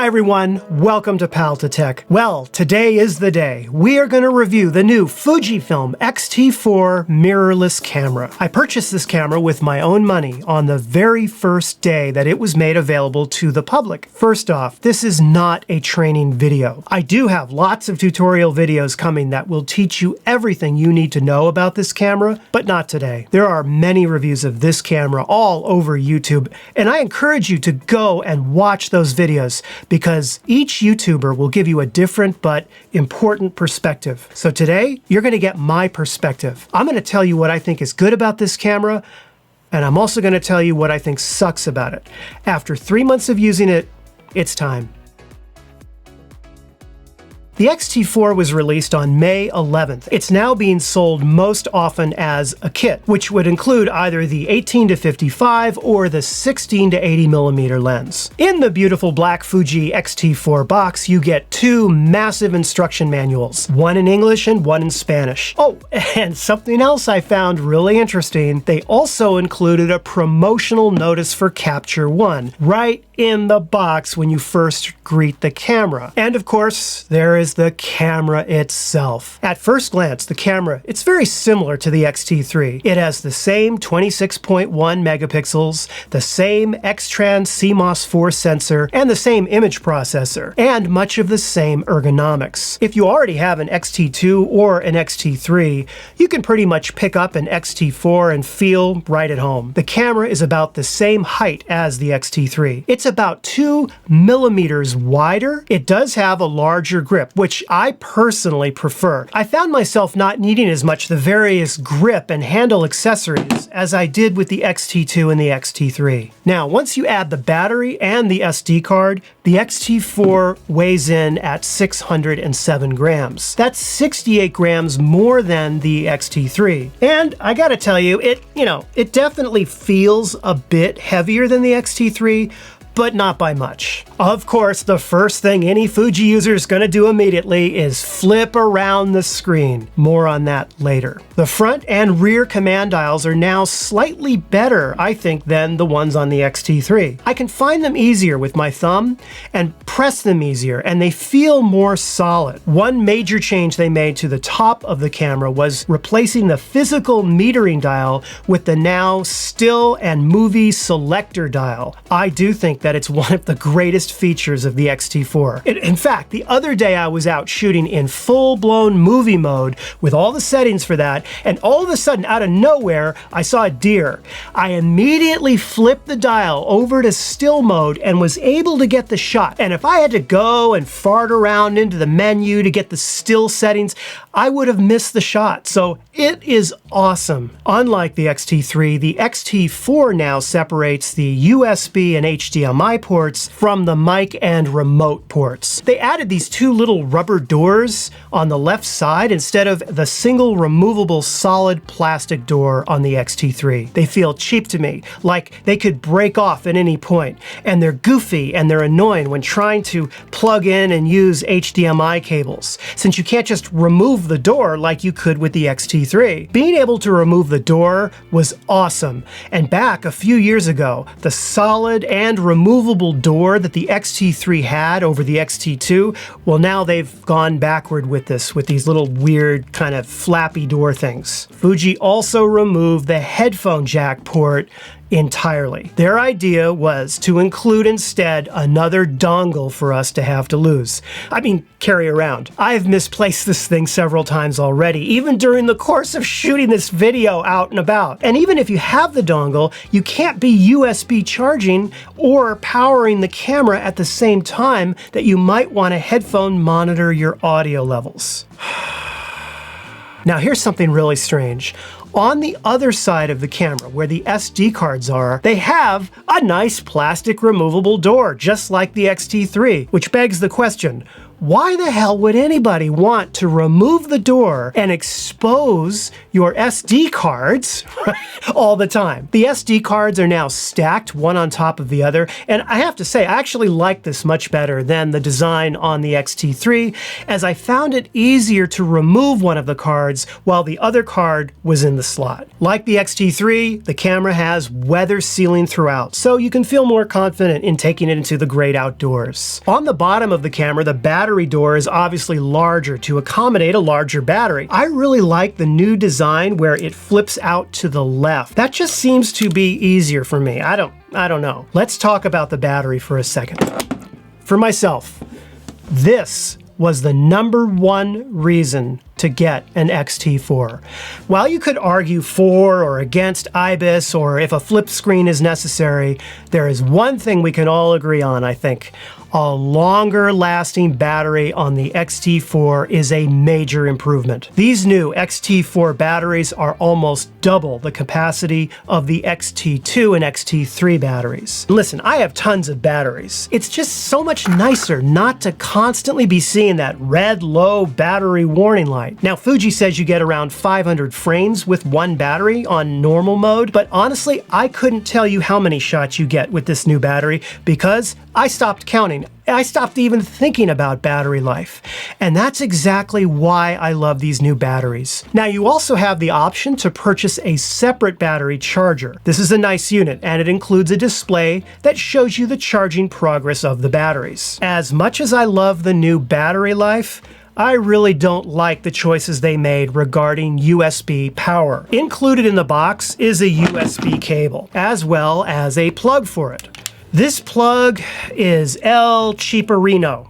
everyone, welcome to Pal to Tech. Well, today is the day. We are going to review the new Fujifilm X-T4 mirrorless camera. I purchased this camera with my own money on the very first day that it was made available to the public. First off, this is not a training video. I do have lots of tutorial videos coming that will teach you everything you need to know about this camera, but not today. There are many reviews of this camera all over YouTube, and I encourage you to go and watch those videos because each YouTuber will give you a different but important perspective. So today, you're going to get my perspective. I'm going to tell you what I think is good about this camera, and I'm also going to tell you what I think sucks about it. After 3 months of using it, it's time. The X-T4 was released on May 11th. It's now being sold most often as a kit, which would include either the 18-55 or the 16-80mm lens. In the beautiful black Fuji X-T4 box, you get two massive instruction manuals, one in English and one in Spanish. Oh, and something else I found really interesting, they also included a promotional notice for Capture One, right in the box when you first greet the camera. And of course, there is the camera itself. At first glance, the camera, it's very similar to the X-T3. It has the same 26.1 megapixels, the same X-Trans CMOS 4 sensor, and the same image processor, and much of the same ergonomics. If you already have an X-T2 or an X-T3, you can pretty much pick up an X-T4 and feel right at home. The camera is about the same height as the X-T3. It's about 2 millimeters wider. It does have a larger grip, which I personally prefer. I found myself not needing as much the various grip and handle accessories as I did with the X-T2 and the X-T3. Now, once you add the battery and the SD card, the X-T4 weighs in at 607 grams. That's 68 grams more than the X-T3. And I gotta tell you, it definitely feels a bit heavier than the X-T3, but not by much. Of course, the first thing any Fuji user is going to do immediately is flip around the screen. More on that later. The front and rear command dials are now slightly better, I think, than the ones on the X-T3. I can find them easier with my thumb and press them easier, and they feel more solid. One major change they made to the top of the camera was replacing the physical metering dial with the now still and movie selector dial. I do think that it's one of the greatest features of the X-T4. In fact, the other day I was out shooting in full-blown movie mode with all the settings for that, and all of a sudden, out of nowhere, I saw a deer. I immediately flipped the dial over to still mode and was able to get the shot. And if I had to go and fart around into the menu to get the still settings, I would have missed the shot. So it is awesome. Unlike the X-T3, the X-T4 now separates the USB and HDMI ports from the mic and remote ports. They added these two little rubber doors on the left side instead of the single removable solid plastic door on the X-T3. They feel cheap to me, like they could break off at any point, and they're goofy and they're annoying when trying to plug in and use HDMI cables, since you can't just remove the door like you could with the X-T3. Being able to remove the door was awesome, and back a few years ago, the solid and removable door that the X-T3 had over the X-T2, well, now they've gone backward with this, with these little weird kind of flappy door things. Fuji also removed the headphone jack port entirely. Their idea was to include instead another dongle for us to have to carry around. I've misplaced this thing several times already, even during the course of shooting this video out and about. And even if you have the dongle, you can't be USB charging or powering the camera at the same time that you might want a headphone monitor your audio levels. Now here's something really strange. On the other side of the camera, where the SD cards are, they have a nice plastic removable door, just like the X-T3, which begs the question, why the hell would anybody want to remove the door and expose your SD cards all the time? The SD cards are now stacked one on top of the other, and I have to say, I actually like this much better than the design on the X-T3, as I found it easier to remove one of the cards while the other card was in the slot. Like the X-T3, the camera has weather sealing throughout, so you can feel more confident in taking it into the great outdoors. On the bottom of the camera, the battery door is obviously larger to accommodate a larger battery. I really like the new design where it flips out to the left. That just seems to be easier for me. I don't know. Let's talk about the battery for a second. For myself, this was the #1 reason to get an X-T4. While you could argue for or against IBIS or if a flip screen is necessary, there is one thing we can all agree on, I think. A longer lasting battery on the X-T4 is a major improvement. These new X-T4 batteries are almost double the capacity of the X-T2 and X-T3 batteries. Listen, I have tons of batteries. It's just so much nicer not to constantly be seeing that red low battery warning light. Now, Fuji says you get around 500 frames with one battery on normal mode, but honestly, I couldn't tell you how many shots you get with this new battery because I stopped counting. I stopped even thinking about battery life. And that's exactly why I love these new batteries. Now, you also have the option to purchase a separate battery charger. This is a nice unit, and it includes a display that shows you the charging progress of the batteries. As much as I love the new battery life, I really don't like the choices they made regarding USB power. Included in the box is a USB cable, as well as a plug for it. This plug is El Cheaperino.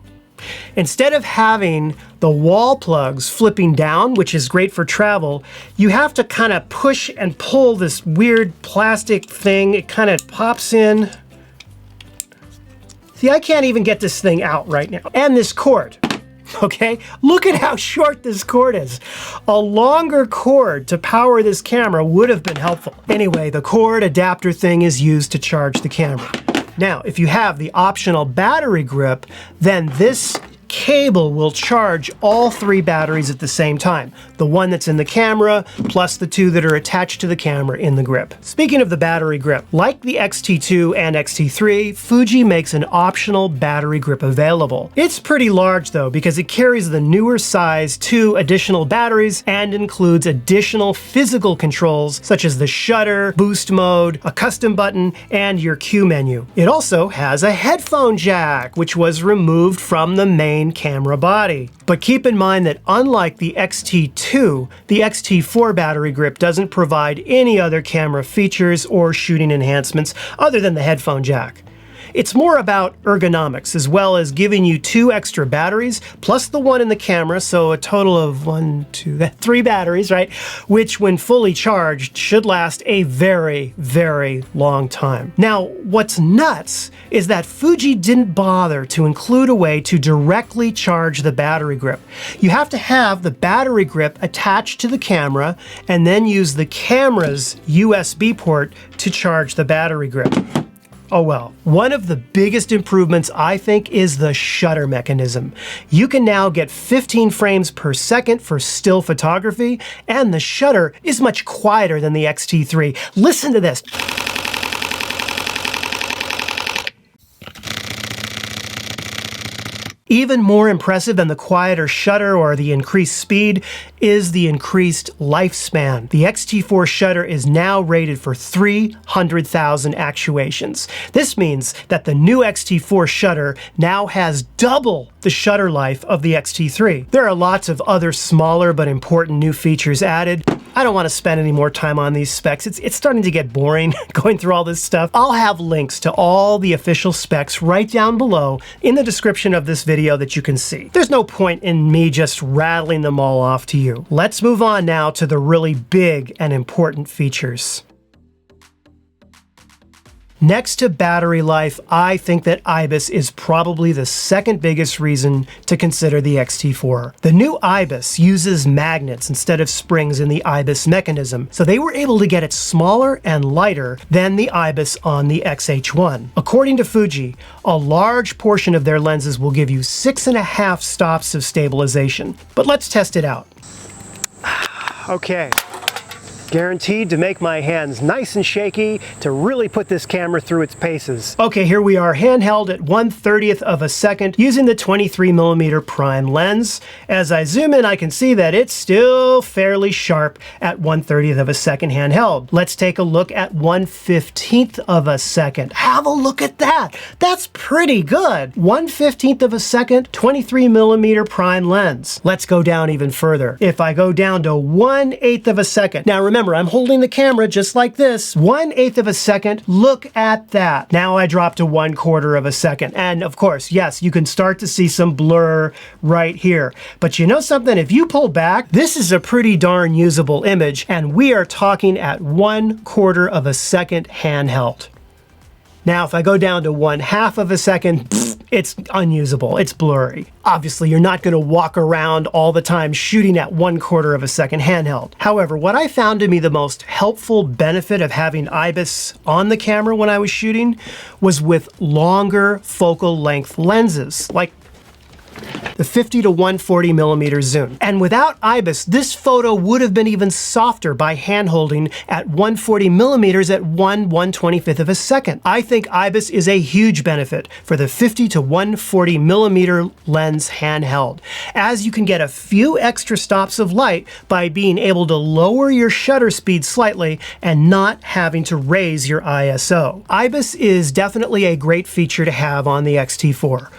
Instead of having the wall plugs flipping down, which is great for travel, you have to kind of push and pull this weird plastic thing. It kind of pops in. See, I can't even get this thing out right now. And this cord. Okay, look at how short this cord is. A longer cord to power this camera would have been helpful. Anyway, the cord adapter thing is used to charge the camera. Now, if you have the optional battery grip, then this cable will charge all 3 batteries at the same time. The one that's in the camera, plus the 2 that are attached to the camera in the grip. Speaking of the battery grip, like the X-T2 and X-T3, Fuji makes an optional battery grip available. It's pretty large though, because it carries the newer size 2 additional batteries and includes additional physical controls such as the shutter, boost mode, a custom button, and your Q menu. It also has a headphone jack, which was removed from the main camera body. But keep in mind that unlike the X-T2, the X-T4 battery grip doesn't provide any other camera features or shooting enhancements other than the headphone jack. It's more about ergonomics, as well as giving you 2 extra batteries, plus the one in the camera, so a total of 3 batteries, right? Which, when fully charged, should last a very, very long time. Now, what's nuts is that Fuji didn't bother to include a way to directly charge the battery grip. You have to have the battery grip attached to the camera, and then use the camera's USB port to charge the battery grip. Oh well. One of the biggest improvements, I think, is the shutter mechanism. You can now get 15 frames per second for still photography, and the shutter is much quieter than the X-T3. Listen to this. Even more impressive than the quieter shutter or the increased speed is the increased lifespan. The X-T4 shutter is now rated for 300,000 actuations. This means that the new X-T4 shutter now has double the shutter life of the X-T3. There are lots of other smaller but important new features added. I don't want to spend any more time on these specs. It's starting to get boring going through all this stuff. I'll have links to all the official specs right down below in the description of this video that you can see. There's no point in me just rattling them all off to you. Let's move on now to the really big and important features. Next to battery life, I think that IBIS is probably the second biggest reason to consider the X-T4. The new IBIS uses magnets instead of springs in the IBIS mechanism, so they were able to get it smaller and lighter than the IBIS on the XH1. According to Fuji, a large portion of their lenses will give you 6.5 stops of stabilization. But let's test it out. Okay. Guaranteed to make my hands nice and shaky to really put this camera through its paces. Okay, here we are, handheld at 1/30th of a second using the 23mm prime lens. As I zoom in, I can see that it's still fairly sharp at 1/30th of a second handheld. Let's take a look at 1/15th of a second. Have a look at that. That's pretty good. 1/15th of a second, 23mm prime lens. Let's go down even further. If I go down to 1/8 of a second. Now remember, I'm holding the camera just like this. 1/8 of a second. Look at that. Now I drop to 1/4 of a second. And of course, yes, you can start to see some blur right here. But you know something? If you pull back, this is a pretty darn usable image. And we are talking at 1/4 of a second handheld. Now, if I go down to 1/2 of a second, it's unusable, it's blurry. Obviously, you're not gonna walk around all the time shooting at 1/4 of a second handheld. However, what I found to be the most helpful benefit of having IBIS on the camera when I was shooting was with longer focal length lenses, like the 50 to 140mm zoom. And without IBIS, this photo would have been even softer by hand-holding at 140mm at 1/125th of a second. I think IBIS is a huge benefit for the 50 to 140mm lens handheld, as you can get a few extra stops of light by being able to lower your shutter speed slightly and not having to raise your ISO. IBIS is definitely a great feature to have on the X-T4.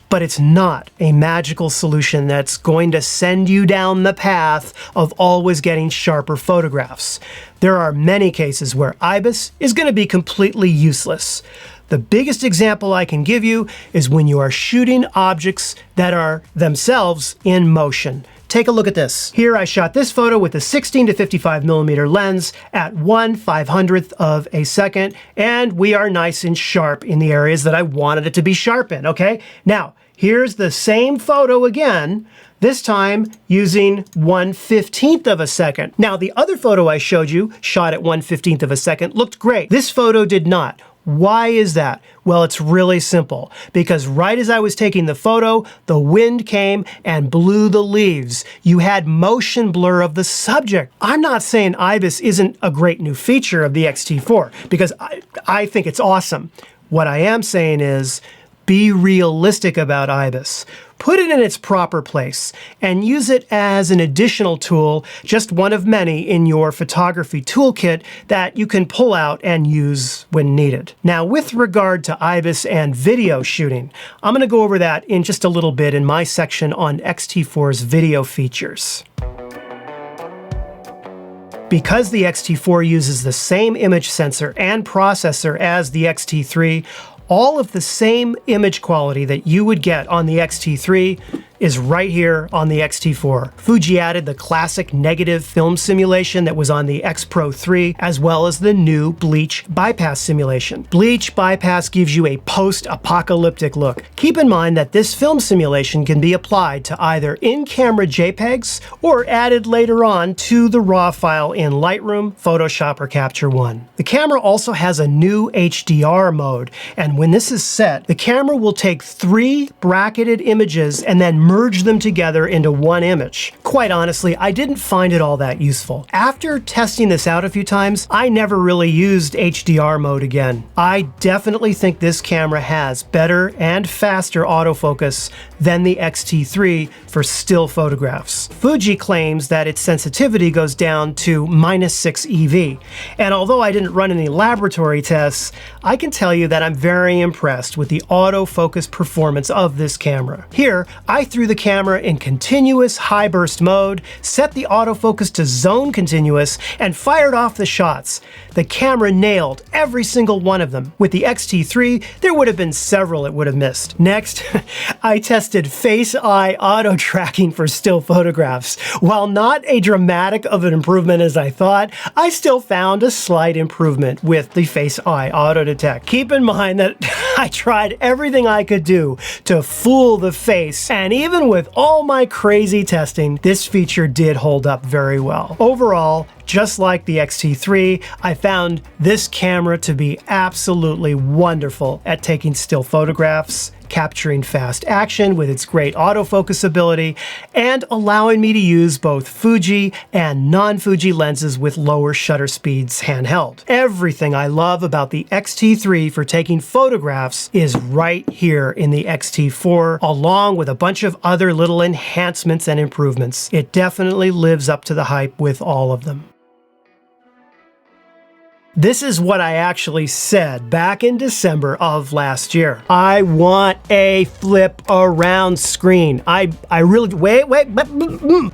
But it's not a magical solution that's going to send you down the path of always getting sharper photographs. There are many cases where IBIS is going to be completely useless. The biggest example I can give you is when you are shooting objects that are themselves in motion. Take a look at this. Here I shot this photo with a 16 to 55mm lens at 1/500th of a second, and we are nice and sharp in the areas that I wanted it to be sharp in, okay? Now, here's the same photo again, this time using 1/15th of a second. Now, the other photo I showed you, shot at 1/15th of a second, looked great. This photo did not. Why is that? Well, it's really simple. Because right as I was taking the photo, the wind came and blew the leaves. You had motion blur of the subject. I'm not saying IBIS isn't a great new feature of the X-T4, because I think it's awesome. What I am saying is, be realistic about IBIS. Put it in its proper place and use it as an additional tool, just one of many in your photography toolkit that you can pull out and use when needed. Now, with regard to IBIS and video shooting, I'm going to go over that in just a little bit in my section on X-T4's video features. Because the X-T4 uses the same image sensor and processor as the X-T3, all of the same image quality that you would get on the X-T3 is right here on the X-T4. Fuji added the classic negative film simulation that was on the X Pro 3, as well as the new Bleach bypass simulation. Bleach bypass gives you a post-apocalyptic look. Keep in mind that this film simulation can be applied to either in-camera JPEGs or added later on to the RAW file in Lightroom, Photoshop, or Capture One. The camera also has a new HDR mode, and when this is set, the camera will take 3 bracketed images and then merge them together into one image. Quite honestly, I didn't find it all that useful. After testing this out a few times, I never really used HDR mode again. I definitely think this camera has better and faster autofocus than the X-T3 for still photographs. Fuji claims that its sensitivity goes down to -6 EV, and although I didn't run any laboratory tests, I can tell you that I'm very impressed with the autofocus performance of this camera. Here, I threw through the camera in continuous high burst mode, set the autofocus to zone continuous, and fired off the shots. The camera nailed every single one of them. With the X-T3, there would have been several it would have missed. Next, I tested face-eye auto tracking for still photographs. While not a dramatic of an improvement as I thought, I still found a slight improvement with the face-eye auto detect. Keep in mind that I tried everything I could do to fool the face, and even with all my crazy testing, this feature did hold up very well. Overall, just like the X-T3, I found this camera to be absolutely wonderful at taking still photographs, capturing fast action with its great autofocus ability, and allowing me to use both Fuji and non-Fuji lenses with lower shutter speeds handheld. Everything I love about the X-T3 for taking photographs is right here in the X-T4, along with a bunch of other little enhancements and improvements. It definitely lives up to the hype with all of them. This is what I actually said back in December of last year. I want a flip around screen. I really, wait.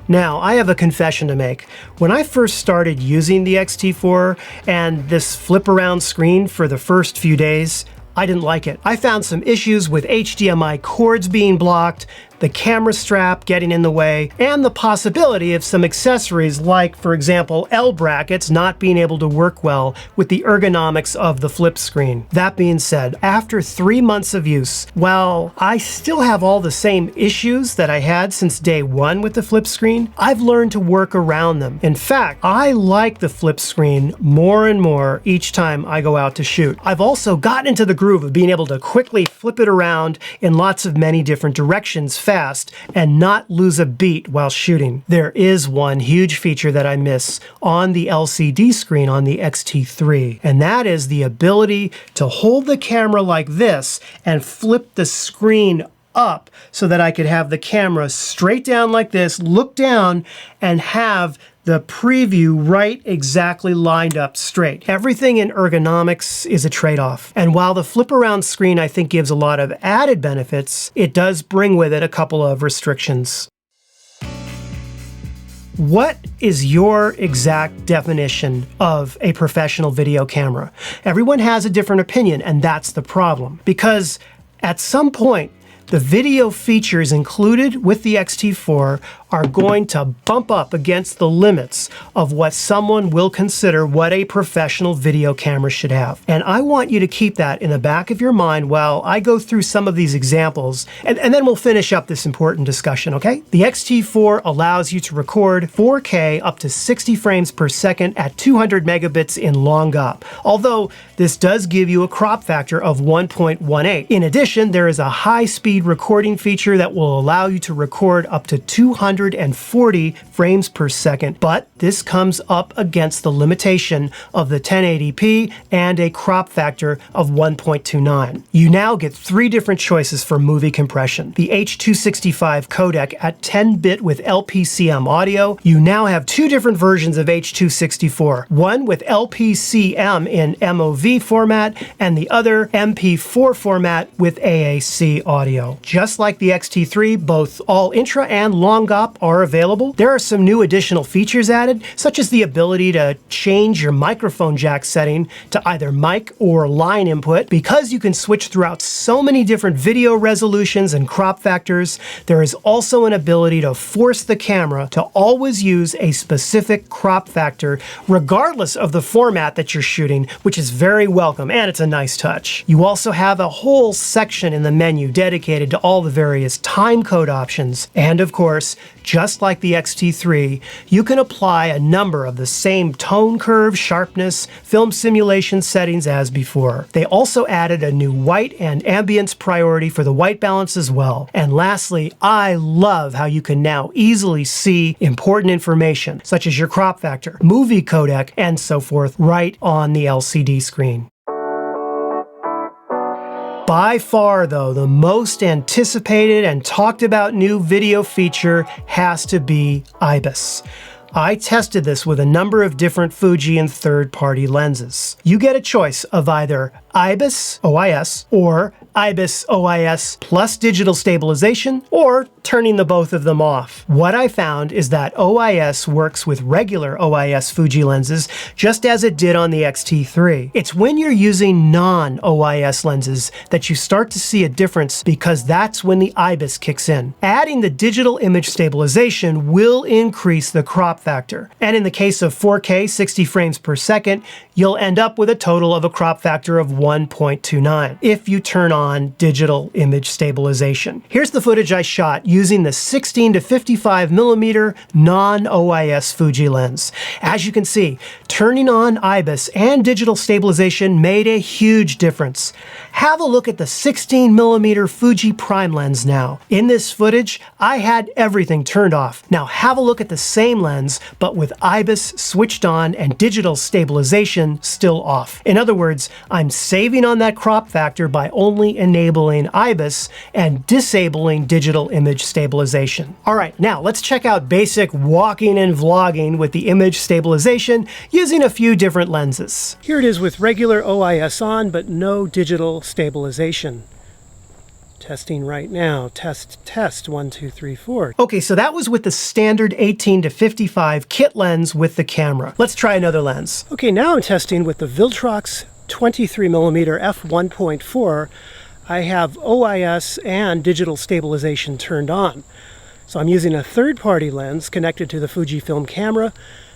Now, I have a confession to make. When I first started using the X-T4 and this flip around screen for the first few days, I didn't like it. I found some issues with HDMI cords being blocked, the camera strap getting in the way, and the possibility of some accessories like, for example, L brackets not being able to work well with the ergonomics of the flip screen. That being said, after 3 months of use, while I still have all the same issues that I had since day one with the flip screen, I've learned to work around them. In fact, I like the flip screen more and more each time I go out to shoot. I've also gotten into the groove of being able to quickly flip it around in lots of many different directions fast and not lose a beat while shooting. There is one huge feature that I miss on the LCD screen on the X-T3, and that is the ability to hold the camera like this and flip the screen up so that I could have the camera straight down like this, look down, and have the preview right exactly lined up straight. Everything in ergonomics is a trade-off. And while the flip around screen I think gives a lot of added benefits, it does bring with it a couple of restrictions. What is your exact definition of a professional video camera? Everyone has a different opinion, and that's the problem. Because at some point, the video features included with the X-T4 are going to bump up against the limits of what someone will consider what a professional video camera should have. And I want you to keep that in the back of your mind while I go through some of these examples, and then we'll finish up this important discussion, okay? The X-T4 allows you to record 4K up to 60 frames per second at 200 megabits in long GOP, although this does give you a crop factor of 1.18. In addition, there is a high-speed recording feature that will allow you to record up to 240 frames per second, but this comes up against the limitation of the 1080p and a crop factor of 1.29. You now get 3 different choices for movie compression. The H.265 codec at 10-bit with LPCM audio. You now have 2 different versions of H.264, one with LPCM in MOV format and the other MP4 format with AAC audio. Just like the X-T3, both all intra and long GOP are available. There are some new additional features added, such as the ability to change your microphone jack setting to either mic or line input. Because you can switch throughout so many different video resolutions and crop factors, there is also an ability to force the camera to always use a specific crop factor, regardless of the format that you're shooting, which is very welcome, and it's a nice touch. You also have a whole section in the menu dedicated to all the various timecode options, and of course, just like the X-T3, you can apply a number of the same tone curve, sharpness, film simulation settings as before. They also added a new white and ambience priority for the white balance as well. And lastly, I love how you can now easily see important information, such as your crop factor, movie codec, and so forth, right on the LCD screen. By far, though, the most anticipated and talked about new video feature has to be IBIS. I tested this with a number of different Fuji and third-party lenses. You get a choice of either IBIS OIS or IBIS OIS plus digital stabilization, or turning the both of them off. What I found is that OIS works with regular OIS Fuji lenses just as it did on the X-T3. It's when you're using non-OIS lenses that you start to see a difference, because that's when the IBIS kicks in. Adding the digital image stabilization will increase the crop factor. And in the case of 4K 60 frames per second, you'll end up with a total of a crop factor of 1.29 if you turn on digital image stabilization. Here's the footage I shot using the 16 to 55 millimeter non-OIS Fuji lens. As you can see, turning on IBIS and digital stabilization made a huge difference. Have a look at the 16 millimeter Fuji prime lens now. In this footage, I had everything turned off. Now have a look at the same lens, but with IBIS switched on and digital stabilization still off. In other words, I'm saving on that crop factor by only enabling IBIS and disabling digital image stabilization. All right, now let's check out basic walking and vlogging with the image stabilization using a few different lenses. Here it is with regular OIS on, but no digital stabilization. Testing right now. Test, 1, 2, 3, 4. Okay, so that was with the standard 18 to 55 kit lens with the camera. Let's try another lens. Okay, now I'm testing with the Viltrox 23mm f1.4. I have OIS and digital stabilization turned on. So I'm using a third-party lens connected to the Fujifilm camera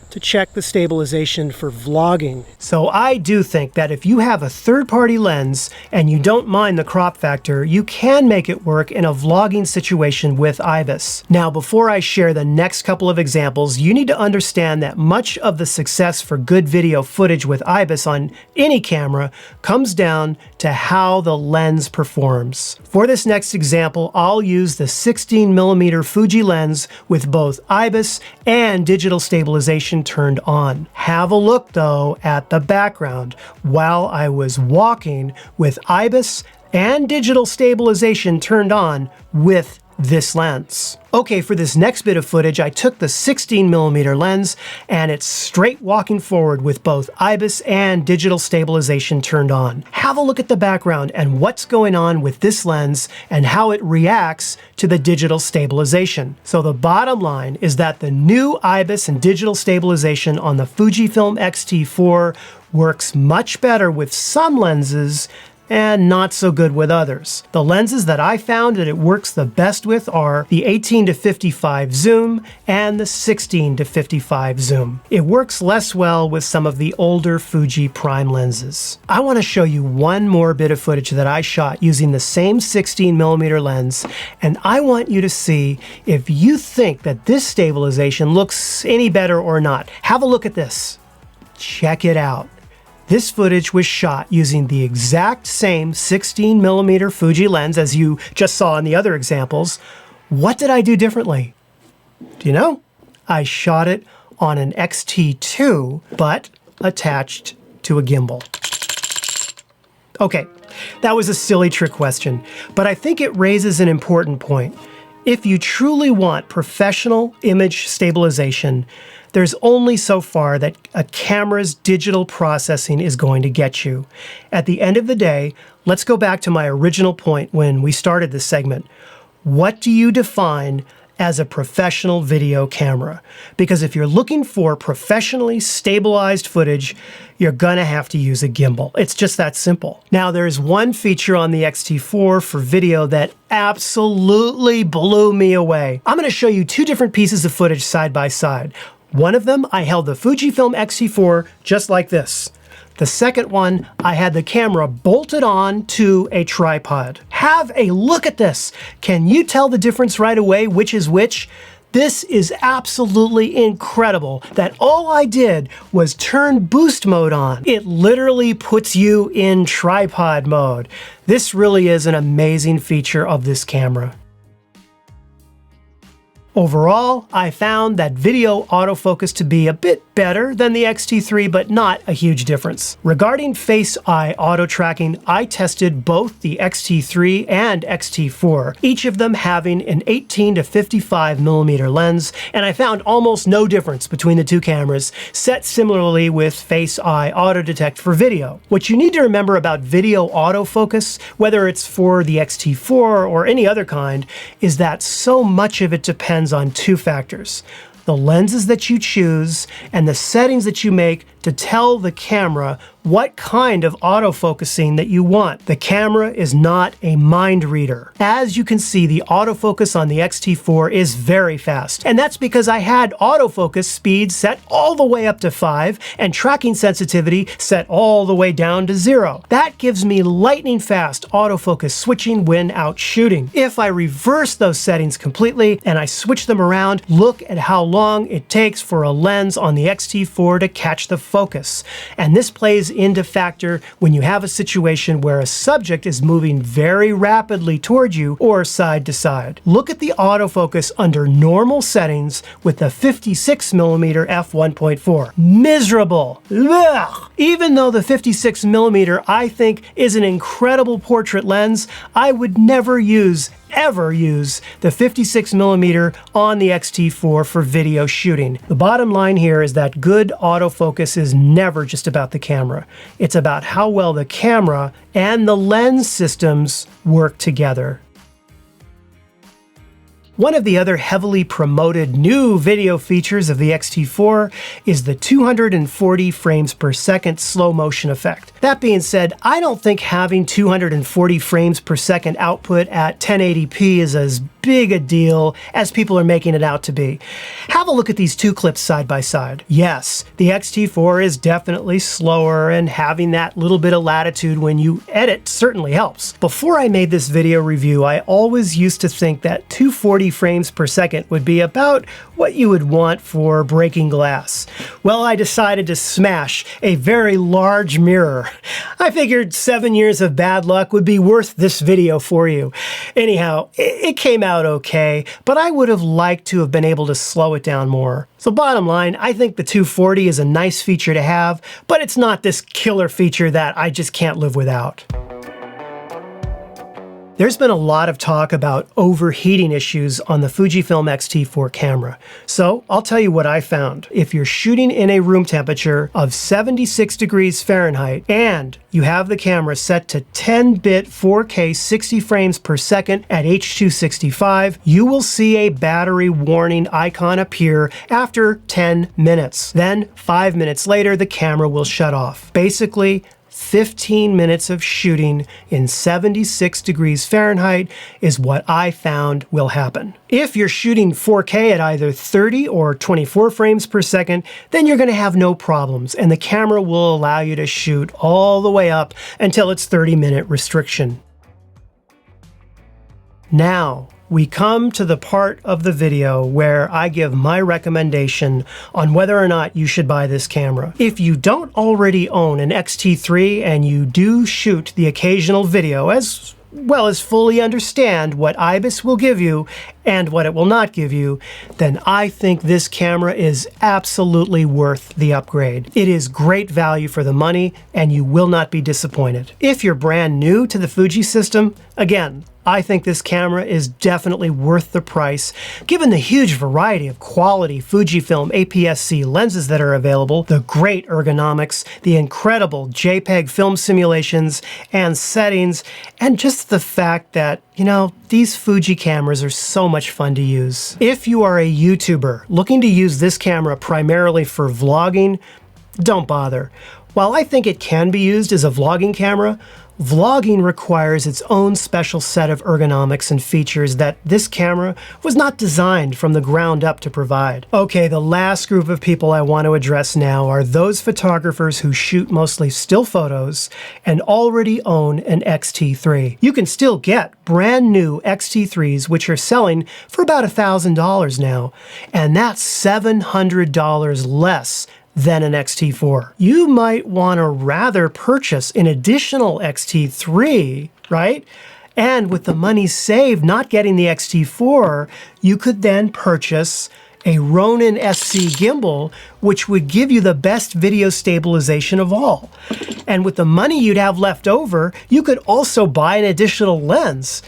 to check the stabilization for vlogging. So I do think that if you have a third-party lens and you don't mind the crop factor, you can make it work in a vlogging situation with IBIS. Now, before I share the next couple of examples, you need to understand that much of the success for good video footage with IBIS on any camera comes down to how the lens performs. For this next example, I'll use the 16mm Fuji lens with both IBIS and digital stabilization turned on. Have a look though at the background while I was walking with IBIS and digital stabilization turned on with this lens. Okay, for this next bit of footage, I took the 16mm lens and it's straight walking forward with both IBIS and digital stabilization turned on. Have a look at the background and what's going on with this lens and how it reacts to the digital stabilization. So the bottom line is that the new IBIS and digital stabilization on the Fujifilm X-T4 works much better with some lenses and not so good with others. The lenses that I found that it works the best with are the 18 to 55 zoom and the 16 to 55 zoom. It works less well with some of the older Fuji prime lenses. I want to show you one more bit of footage that I shot using the same 16mm lens, and I want you to see if you think that this stabilization looks any better or not. Have a look at this. Check it out. This footage was shot using the exact same 16mm Fuji lens as you just saw in the other examples. What did I do differently? Do you know? I shot it on an X-T2, but attached to a gimbal. Okay, that was a silly trick question, but I think it raises an important point. If you truly want professional image stabilization, there's only so far that a camera's digital processing is going to get you. At the end of the day, let's go back to my original point when we started this segment. What do you define as a professional video camera? Because if you're looking for professionally stabilized footage, you're gonna have to use a gimbal. It's just that simple. Now, there's one feature on the X-T4 for video that absolutely blew me away. I'm gonna show you two different pieces of footage side by side. One of them, I held the Fujifilm X-T4 just like this. The second one, I had the camera bolted on to a tripod. Have a look at this. Can you tell the difference right away, which is which? This is absolutely incredible that all I did was turn boost mode on. It literally puts you in tripod mode. This really is an amazing feature of this camera. Overall, I found that video autofocus to be a bit better than the X-T3, but not a huge difference. Regarding face-eye auto tracking, I tested both the X-T3 and X-T4, each of them having an 18 to 55 millimeter lens, and I found almost no difference between the two cameras, set similarly with face-eye auto detect for video. What you need to remember about video autofocus, whether it's for the X-T4 or any other kind, is that so much of it depends on two factors: the lenses that you choose and the settings that you make to tell the camera what kind of autofocusing that you want. The camera is not a mind reader. As you can see, the autofocus on the X-T4 is very fast, and that's because I had autofocus speed set all the way up to 5 and tracking sensitivity set all the way down to 0. That gives me lightning fast autofocus switching when out shooting. If I reverse those settings completely and I switch them around, look at how long it takes for a lens on the X-T4 to catch the focus. And this plays into factor when you have a situation where a subject is moving very rapidly toward you or side to side. Look at the autofocus under normal settings with the 56mm f1.4. Miserable. Ugh. Even though the 56mm I think is an incredible portrait lens, I would never ever use the 56mm on the X-T4 for video shooting. The bottom line here is that good autofocus is never just about the camera. It's about how well the camera and the lens systems work together. One of the other heavily promoted new video features of the X-T4 is the 240 frames per second slow motion effect. That being said, I don't think having 240 frames per second output at 1080p is as big a deal as people are making it out to be. Have a look at these two clips side by side. Yes, the X-T4 is definitely slower, and having that little bit of latitude when you edit certainly helps. Before I made this video review, I always used to think that 240 frames per second would be about what you would want for breaking glass. Well, I decided to smash a very large mirror. I figured 7 years of bad luck would be worth this video for you. Anyhow, it came out okay, but I would have liked to have been able to slow it down more. So bottom line, I think the 240 is a nice feature to have, but it's not this killer feature that I just can't live without. There's been a lot of talk about overheating issues on the Fujifilm X-T4 camera. So I'll tell you what I found. If you're shooting in a room temperature of 76 degrees Fahrenheit and you have the camera set to 10-bit 4K 60 frames per second at H.265, you will see a battery warning icon appear after 10 minutes. Then 5 minutes later, the camera will shut off. Basically, 15 minutes of shooting in 76 degrees Fahrenheit is what I found will happen. If you're shooting 4K at either 30 or 24 frames per second, then you're going to have no problems, and the camera will allow you to shoot all the way up until its 30-minute restriction. Now, we come to the part of the video where I give my recommendation on whether or not you should buy this camera. If you don't already own an X-T3 and you do shoot the occasional video, as well as fully understand what IBIS will give you and what it will not give you, then I think this camera is absolutely worth the upgrade. It is great value for the money, and you will not be disappointed. If you're brand new to the Fuji system, again, I think this camera is definitely worth the price, given the huge variety of quality Fujifilm APS-C lenses that are available, the great ergonomics, the incredible JPEG film simulations and settings, and just the fact that, you know, these Fuji cameras are so much fun to use. If you are a YouTuber looking to use this camera primarily for vlogging, don't bother. While I think it can be used as a vlogging camera, vlogging requires its own special set of ergonomics and features that this camera was not designed from the ground up to provide. Okay, the last group of people I want to address now are those photographers who shoot mostly still photos and already own an X-T3. You can still get brand new X-T3s which are selling for about $1,000 now, and that's $700 less than an X-T4. You might want to rather purchase an additional X-T3, right? And with the money saved not getting the X-T4, you could then purchase a Ronin SC gimbal, which would give you the best video stabilization of all. And with the money you'd have left over, you could also buy an additional lens.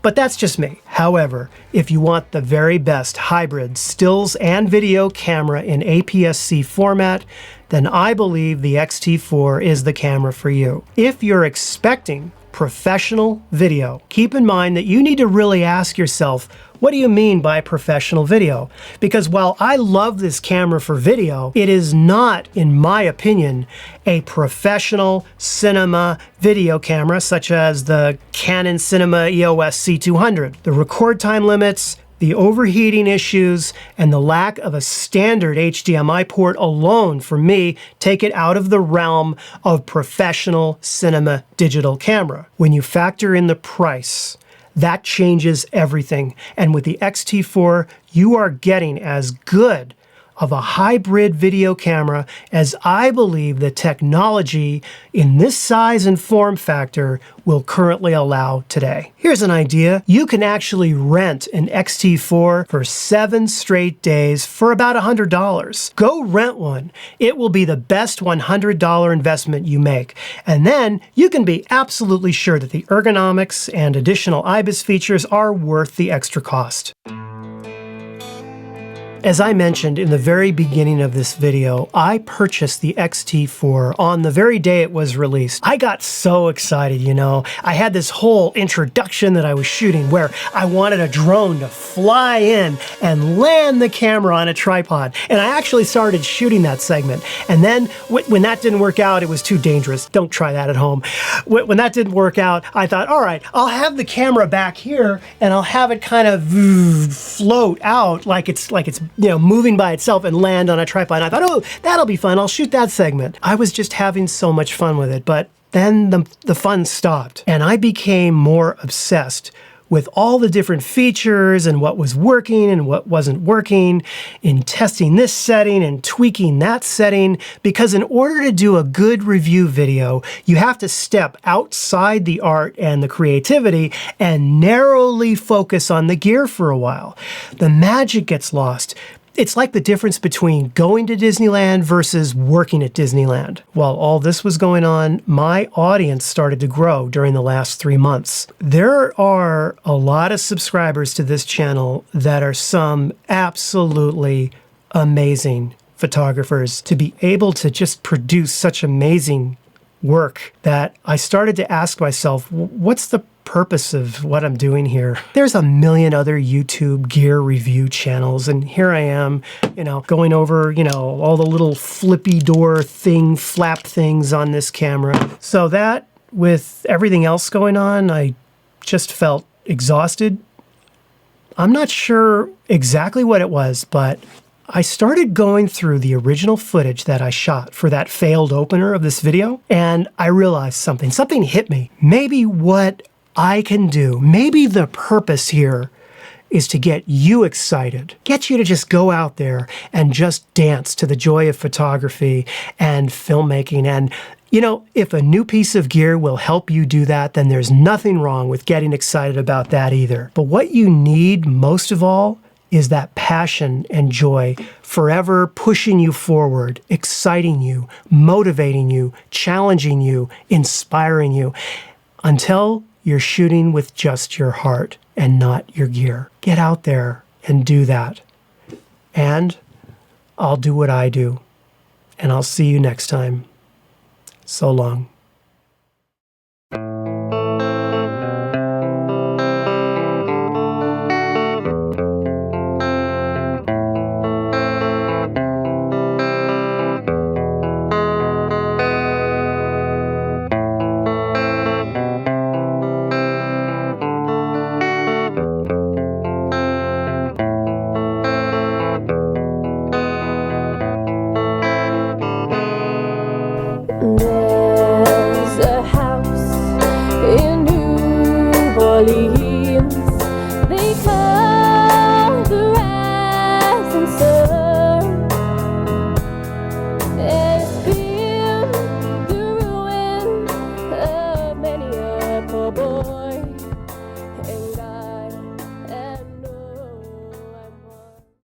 But that's just me. However, if you want the very best hybrid stills and video camera in APS-C format, then I believe the X-T4 is the camera for you. If you're expecting professional video, keep in mind that you need to really ask yourself, what do you mean by professional video? Because while I love this camera for video, it is not, in my opinion, a professional cinema video camera such as the Canon Cinema EOS C200. The record time limits, the overheating issues, and the lack of a standard HDMI port alone, for me, take it out of the realm of professional cinema digital camera. When you factor in the price, that changes everything. And with the X-T4, you are getting as good of a hybrid video camera as I believe the technology in this size and form factor will currently allow today. Here's an idea. You can actually rent an X-T4 for 7 straight days for about $100. Go rent one. It will be the best $100 investment you make. And then you can be absolutely sure that the ergonomics and additional IBIS features are worth the extra cost. As I mentioned in the very beginning of this video, I purchased the X-T4 on the very day it was released. I got so excited, you know. I had this whole introduction that I was shooting where I wanted a drone to fly in and land the camera on a tripod. And I actually started shooting that segment. And then when that didn't work out, it was too dangerous. Don't try that at home. When that didn't work out, I thought, all right, I'll have the camera back here and I'll have it kind of float out like it's moving by itself and land on a tripod. And I thought, oh, that'll be fun. I'll shoot that segment. I was just having so much fun with it, but then the fun stopped and I became more obsessed with all the different features and what was working and what wasn't working in testing this setting and tweaking that setting, because in order to do a good review video, you have to step outside the art and the creativity and narrowly focus on the gear for a while. The magic gets lost. It's like the difference between going to Disneyland versus working at Disneyland. While all this was going on, my audience started to grow during the last 3 months. There are a lot of subscribers to this channel that are some absolutely amazing photographers. To be able to just produce such amazing work that I started to ask myself, what's the purpose of what I'm doing here? There's a million other YouTube gear review channels, and here I am, going over, all the little flippy door flap things on this camera. So that, with everything else going on, I just felt exhausted. I'm not sure exactly what it was, but I started going through the original footage that I shot for that failed opener of this video, and I realized something. Something hit me. Maybe what I can do, maybe the purpose here is to get you excited, get you to just go out there and just dance to the joy of photography and filmmaking. And if a new piece of gear will help you do that, then there's nothing wrong with getting excited about that either. But what you need most of all is that passion and joy forever pushing you forward, exciting you, motivating you, challenging you, inspiring you, until you're shooting with just your heart and not your gear. Get out there and do that. And I'll do what I do. And I'll see you next time. So long. Yeah.